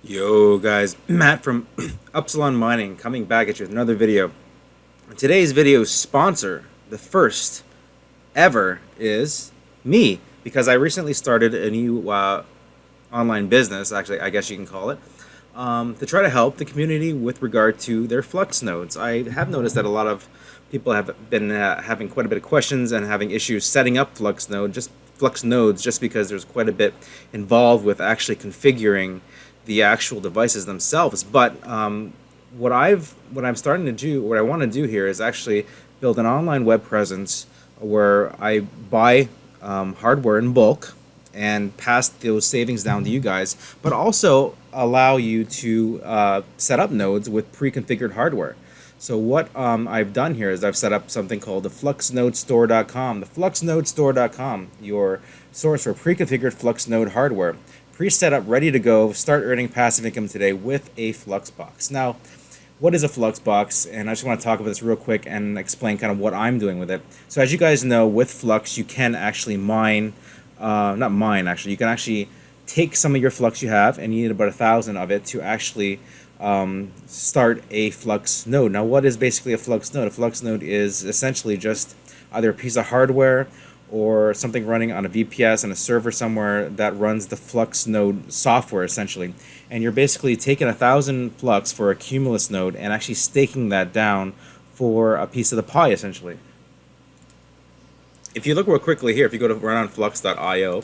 Yo guys, Matt from Upsilon Mining coming back at you with another video. Today's video sponsor, the first ever, is me, because I recently started a new online business, actually I guess you can call it, to try to help the community with regard to their Flux nodes. I have noticed that a lot of people have been having quite a bit of questions and having issues setting up Flux nodes, just because there's quite a bit involved with actually configuring the actual devices themselves. But what I'm starting to do, what I want to do here is actually build an online web presence where I buy hardware in bulk and pass those savings down to you guys, but also allow you to set up nodes with pre-configured hardware. So what I've done here is I've set up something called the FluxNodeStore.com. The FluxNodeStore.com, your source for pre-configured FluxNode hardware, pre-set up, ready to go. Start earning passive income today with a FluxBox. Now, what is a FluxBox? And I just want to talk about this real quick and explain kind of what I'm doing with it. So as you guys know, with Flux, you can actually mine, not mine actually, you can actually take some of your Flux you have, and you need about 1,000 of it to actually start a Flux node. Now, what is basically a Flux node? A Flux node is essentially just either a piece of hardware or something running on a VPS and a server somewhere that runs the FluxNode software, essentially. And you're basically taking 1,000 Flux for a Cumulus node and actually staking that down for a piece of the pie, essentially. If you look real quickly here, if you go to runonflux.io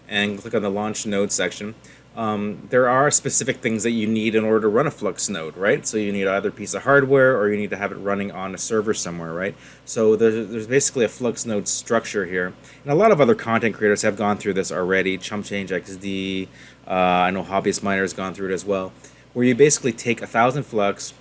and click on the launch node section, there are specific things that you need in order to run a Flux node, right? So you need either a piece of hardware or you need to have it running on a server somewhere, right? So there's basically a Flux node structure here. And a lot of other content creators have gone through this already. Chump Change XD, I know Hobbyist Miner has gone through it as well, where you basically take 1,000 Flux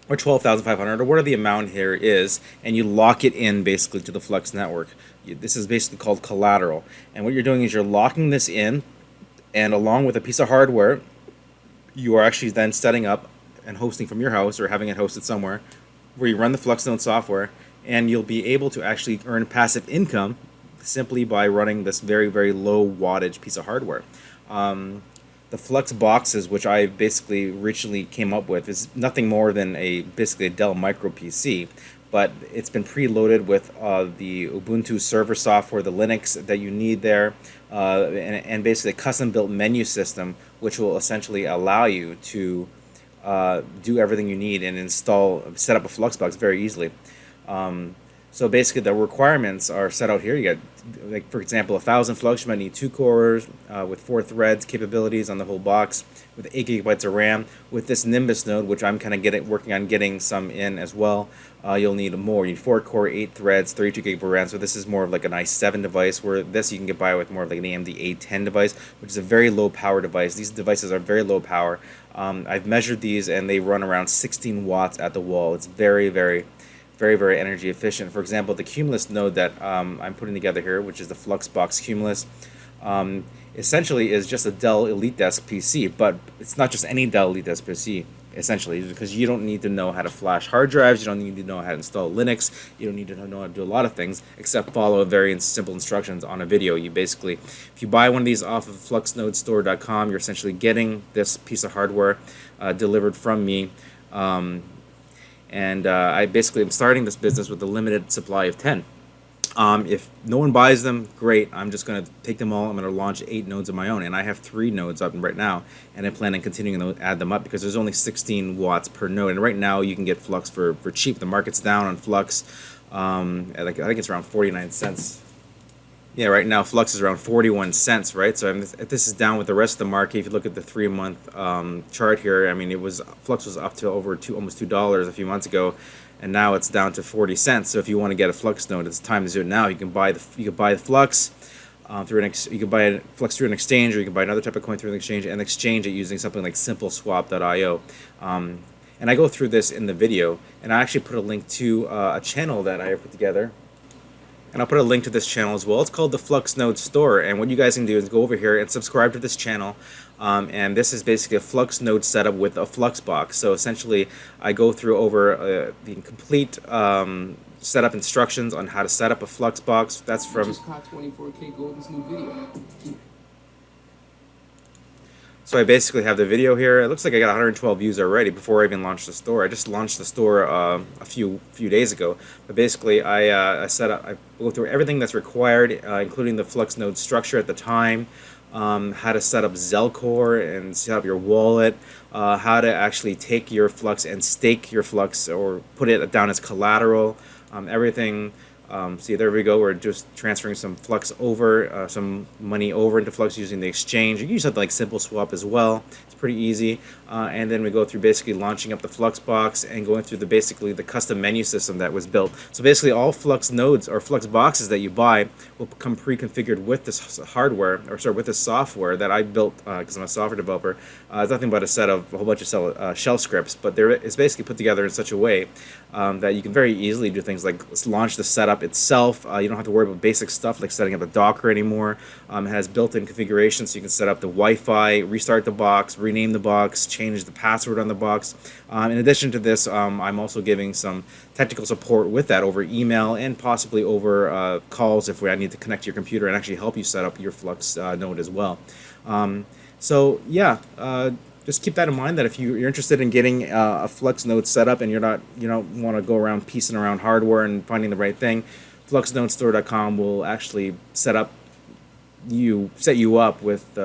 or 12,500 or whatever the amount here is, and you lock it in basically to the Flux network. This is basically called collateral. And what you're doing is you're locking this in, and along with a piece of hardware, you are actually then setting up and hosting from your house or having it hosted somewhere where you run the FluxNode software, and you'll be able to actually earn passive income simply by running this very, very low wattage piece of hardware. The Flux boxes, which I basically originally came up with, is nothing more than basically a Dell Micro PC, but it's been preloaded with the Ubuntu server software, the Linux that you need there, and basically a custom-built menu system, which will essentially allow you to do everything you need and set up a FluxBox very easily. So basically, the requirements are set out here. You got, like, for example, 1,000 Flux. You might need 2 cores with 4 threads capabilities on the whole box, with 8 gigabytes of RAM. With this Nimbus node, which I'm kind of working on getting some in as well, you'll need more. You need 4 core, 8 threads, 32 gig of RAM. So this is more of like an i7 device, where this you can get by with more of like an AMD A10 device, which is a very low power device. These devices are very low power. I've measured these, and they run around 16 watts at the wall. It's very, very energy efficient. For example, the Cumulus node that I'm putting together here, which is the FluxBox Cumulus, essentially is just a Dell EliteDesk PC, but it's not just any Dell EliteDesk PC, essentially, because you don't need to know how to flash hard drives, you don't need to know how to install Linux, you don't need to know how to do a lot of things except follow very simple instructions on a video. You basically, if you buy one of these off of FluxNodeStore.com, you're essentially getting this piece of hardware delivered from me. I basically am starting this business with a limited supply of 10. If no one buys them, great. I'm just going to take them all. I'm going to launch 8 nodes of my own, and I have 3 nodes up right now, and I plan on continuing to add them up because there's only 16 watts per node. And right now, you can get Flux for cheap. The market's down on Flux. I think it's around 49 cents. Yeah, right now Flux is around 41 cents, right? So this is down with the rest of the market. If you look at the 3-month chart here, I mean, Flux was up to over almost $2 a few months ago, and now it's down to 40 cents. So if you want to get a Flux node, it's time to do it now. You can buy the Flux you can buy a Flux through an exchange, or you can buy another type of coin through an exchange, and exchange it using something like simpleswap.io. And I go through this in the video, and I actually put a link to a channel that I put together. And I'll put a link to this channel as well. It's called the FluxNode Store, and what you guys can do is go over here and subscribe to this channel. And this is basically a Flux node setup with a FluxBox. So essentially, I go through over the complete setup instructions on how to set up a FluxBox. That's from. Just caught 24K gold in this new video. So I basically have the video here. It looks like I got 112 views already before I even launched the store. I just launched the store a few days ago. But basically, I go through everything that's required, including the FluxNode structure at the time, how to set up Zelcore and set up your wallet, how to actually take your Flux and stake your Flux or put it down as collateral, everything. See, there we go. We're just transferring some Flux over, some money over into Flux using the exchange. You can use something like Simple Swap as well. It's pretty easy. And then we go through basically launching up the FluxBox and going through basically the custom menu system that was built. So basically all FluxNodes or FluxBoxes that you buy will come pre-configured with this hardware, or sorry, with this software that I built because I'm a software developer. It's nothing but a set of a whole bunch of shell scripts, but it's basically put together in such a way that you can very easily do things like launch the setup itself. You don't have to worry about basic stuff like setting up a Docker anymore. It has built-in configuration, so you can set up the Wi-Fi, restart the box, rename the box, change the password on the box. In addition to this, I'm also giving some technical support with that over email and possibly over calls if I need to connect to your computer and actually help you set up your Flux node as well. So yeah. Just keep that in mind that if you're interested in getting a Flux node set up and you don't want to go around piecing around hardware and finding the right thing, FluxNodeStore.com will actually set you up with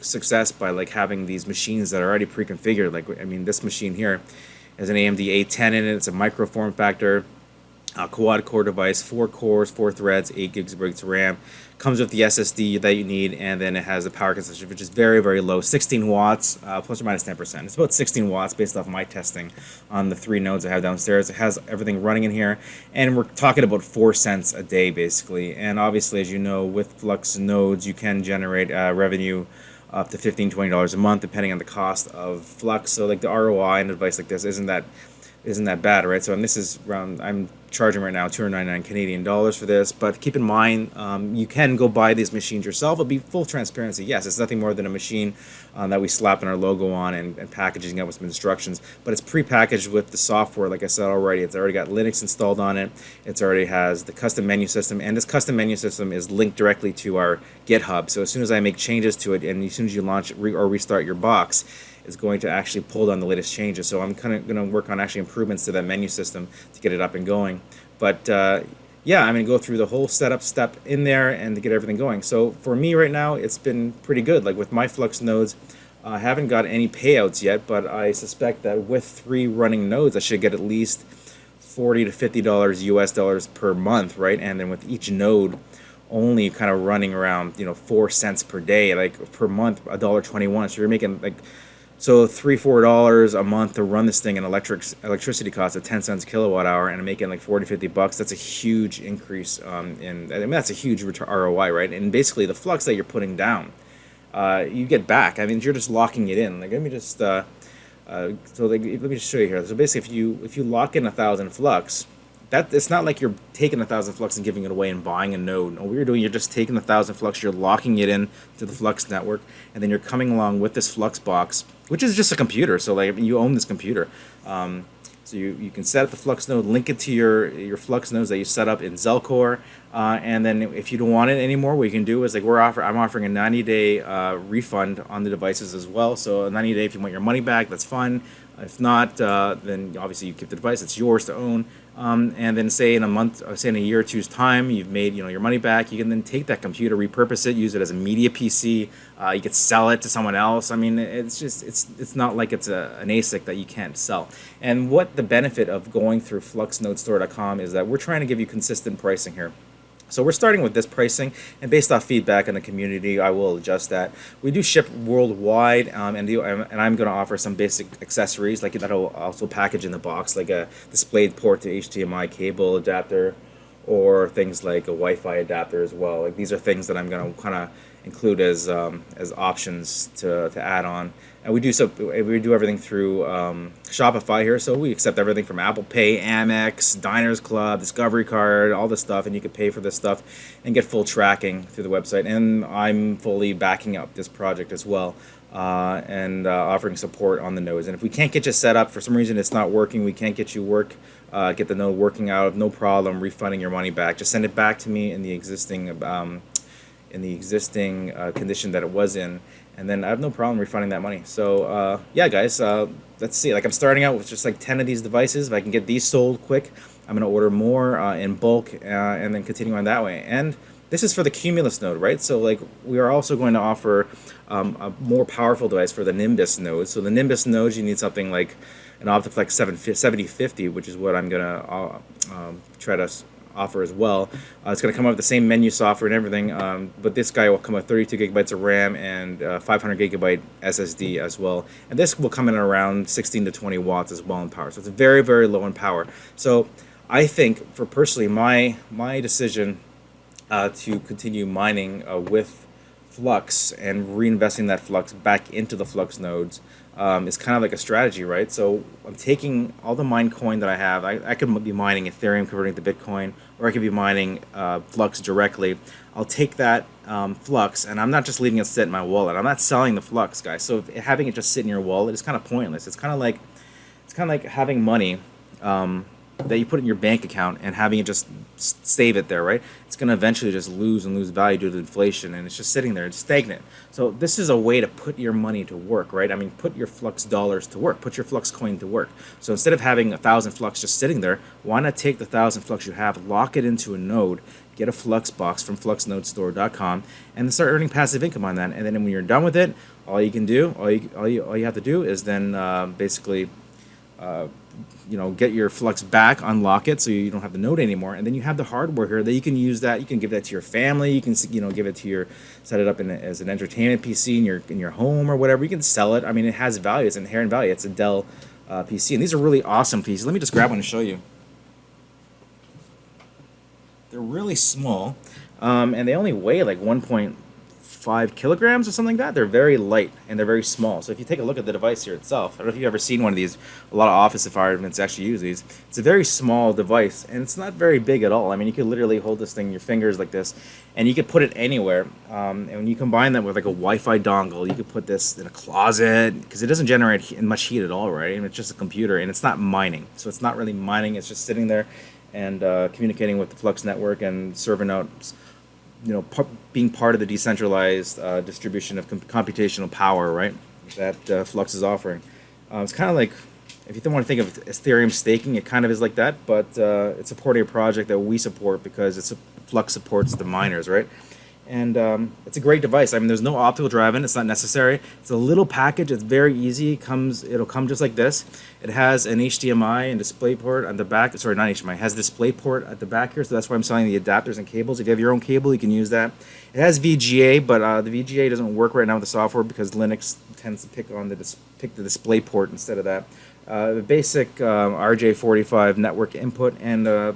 success by like having these machines that are already pre-configured. Like, I mean, this machine here has an AMD A10 in it. It's a micro form factor, quad core device, 4 cores, 4 threads, 8 gigabytes of RAM. Comes with the SSD that you need, and then it has a power consumption which is very, very low, 16 watts, plus or minus 10%. It's about 16 watts based off my testing on the 3 nodes I have downstairs. It has everything running in here, and we're talking about 4 cents a day basically. And obviously, as you know, with FluxNodes, you can generate revenue up to $15, $20 a month, depending on the cost of Flux. So like the ROI in a device like this isn't that bad, right? So, and this is around, I'm charging right now $299 Canadian dollars for this, but keep in mind, you can go buy these machines yourself. It'll be full transparency. Yes, it's nothing more than a machine that we slap our logo on and packaging up with some instructions, but it's pre-packaged with the software, like I said already. It's already got Linux installed on it. It already has the custom menu system, and this custom menu system is linked directly to our GitHub. So as soon as I make changes to it, and as soon as you launch or restart your box, is going to actually pull down the latest changes. So I'm kind of going to work on actually improvements to that menu system to get it up and going. But yeah, I'm going to go through the whole setup step in there and to get everything going. So for me right now, it's been pretty good. Like with my Flux nodes, I haven't got any payouts yet, but I suspect that with 3 running nodes, I should get at least $40 to $50 US dollars per month, right? And then with each node only kind of running around 4 cents per day, like per month $1.21. So you're making like $3-4 a month to run this thing, and electricity costs at 10 cents kilowatt hour, and I'm making like 40-50 bucks. That's a huge increase that's a huge ROI, right? And basically the flux that you're putting down, you get back. I mean, you're just locking it in. Like, let me just let me just show you here. So basically, if you lock in 1,000 flux, that it's not like you're taking 1,000 flux and giving it away and buying a node. No, what you're doing, you're just taking 1,000 flux, you're locking it in to the Flux network, and then you're coming along with this FluxBox, which is just a computer. So like, you own this computer. So you can set up the Flux node, link it to your Flux nodes that you set up in Zelcore, and then if you don't want it anymore, what you can do is like I'm offering a 90-day refund on the devices as well. So a 90-day, if you want your money back, that's fine. If not, then obviously you keep the device; it's yours to own. And then say in a month, say in a year or two's time, you've made your money back. You can then take that computer, repurpose it, use it as a media PC. You could sell it to someone else. I mean, it's not like it's an ASIC that you can't sell. And what the benefit of going through FluxNodeStore.com is that we're trying to give you consistent pricing here. So we're starting with this pricing, and based off feedback in the community, I will adjust that. We do ship worldwide, and I'm going to offer some basic accessories like that'll also package in the box, like a displayed port to HDMI cable adapter, or things like a Wi-Fi adapter as well. Like these are things that I'm going to kind of include as options to add on. And we do everything through Shopify here, so we accept everything from Apple Pay, Amex, Diners Club, Discovery Card, all this stuff, and you can pay for this stuff and get full tracking through the website. And I'm fully backing up this project as well, and offering support on the nodes. And if we can't get you set up, for some reason it's not working, we can't get you get the node working out, no problem refunding your money back. Just send it back to me in the existing in the existing condition that it was in, and then I have no problem refunding that money. So yeah, guys, let's see. Like, I'm starting out with just like 10 of these devices. If I can get these sold quick, I'm going to order more in bulk, and then continue on that way. And this is for the Cumulus node, right? So like, we are also going to offer a more powerful device for the Nimbus node. So the Nimbus nodes, you need something like an Optiflex 7050, which is what I'm going to try to offer as well. It's going to come up with the same menu software and everything, but this guy will come with 32 gigabytes of RAM and 500 gigabyte SSD as well. And this will come in around 16 to 20 watts as well in power. So it's very, very low in power. So I think, for personally, my decision to continue mining with Flux and reinvesting that Flux back into the Flux nodes is kind of like a strategy, right? So I'm taking all the mine coin that I have. I could be mining Ethereum, converting it to Bitcoin, or I could be mining Flux directly. I'll take that Flux, and I'm not just leaving it sit in my wallet. I'm not selling the Flux, guys. So having it just sit in your wallet is kind of pointless. It's kind of like having money that you put in your bank account and having it just save it there, right? It's going to eventually just lose value due to inflation, and it's just sitting there. It's stagnant. So this is a way to put your money to work, right? I mean, put your Flux dollars to work. Put your Flux coin to work. So instead of having 1,000 Flux just sitting there, why not take the 1,000 Flux you have, lock it into a node, get a FluxBox from FluxNodeStore.com, and start earning passive income on that. And then when you're done with it, all you have to do is then basically get your Flux back, unlock it so you don't have the node anymore, and then you have the hardware here that you can use. That you can give that to your family. You can give it to set it up as an entertainment PC in your home or whatever. You can sell it. I mean, it has value. It's inherent value. It's a Dell PC, and these are really awesome PCs. Let me just grab one and show you. They're really small, and they only weigh like 1.5 kilograms or something like that. They're very light and they're very small. So if you take a look at the device here itself, I don't know if you've ever seen one of these. A lot of office environments actually use these. It's a very small device, and it's not very big at all. I mean, you could literally hold this thing in your fingers like this, and you could put it anywhere. And when you combine that with like a Wi-Fi dongle, you could put this in a closet, because it doesn't generate much heat at all, right? And it's just a computer, and it's not mining. So it's not really mining. It's just sitting there and communicating with the Flux network and serving out, being part of the decentralized distribution of computational power, right, that Flux is offering. It's kind of like, if you don't want to think of Ethereum staking, it kind of is like that, but it's supporting a project that we support because Flux supports the miners, right? And it's a great device. I mean, there's no optical drive in. It's not necessary. It's a little package. It's very easy. It'll come just like this. It has an HDMI and display port on the back. Sorry, not HDMI. It has a display port at the back here, so that's why I'm selling the adapters and cables. If you have your own cable, you can use that. It has VGA, but the VGA doesn't work right now with the software because Linux tends to pick the display port instead of that. The basic RJ45 network input and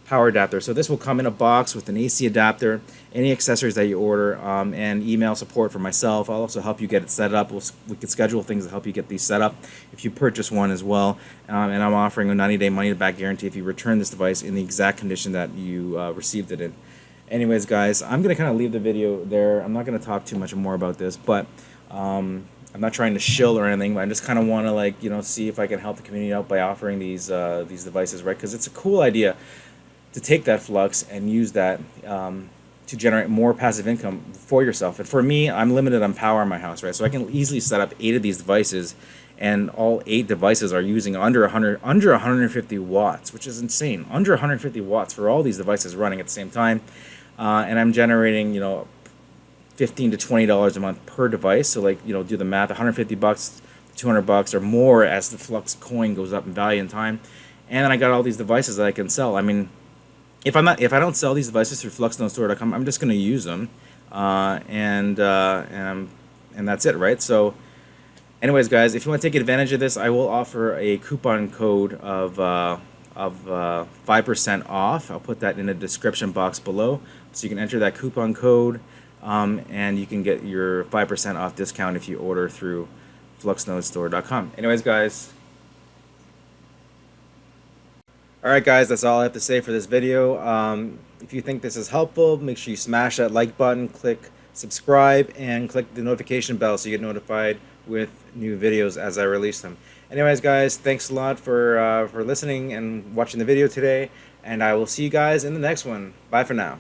power adapter. So this will come in a box with an AC adapter, any accessories that you order, and email support for myself. I'll also help you get it set up. We can schedule things to help you get these set up if you purchase one as well. And I'm offering a 90-day money-back guarantee if you return this device in the exact condition that you received it in. Anyways, guys, I'm going to kind of leave the video there. I'm not going to talk too much more about this, but I'm not trying to shill or anything, but I just kind of want to see if I can help the community out by offering these devices, right? Because it's a cool idea to take that Flux and use that to generate more passive income for yourself. And for me, I'm limited on power in my house, right? So I can easily set up 8 of these devices, and all 8 devices are using under 150 watts, which is insane. Under 150 watts for all these devices running at the same time, and I'm generating $15 to $20 a month per device. So do the math: $150, $200 or more as the Flux coin goes up in value and time. And then I got all these devices that I can sell. I mean, if I don't sell these devices through FluxNodeStore.com, I'm just going to use them, and that's it, right? So, anyways, guys, if you want to take advantage of this, I will offer a coupon code of 5% off. I'll put that in the description box below, so you can enter that coupon code, and you can get your 5% off discount if you order through FluxNodeStore.com. Anyways, guys. Alright, guys, that's all I have to say for this video. If you think this is helpful, make sure you smash that like button, click subscribe, and click the notification bell so you get notified with new videos as I release them. Anyways, guys, thanks a lot for listening and watching the video today, and I will see you guys in the next one. Bye for now.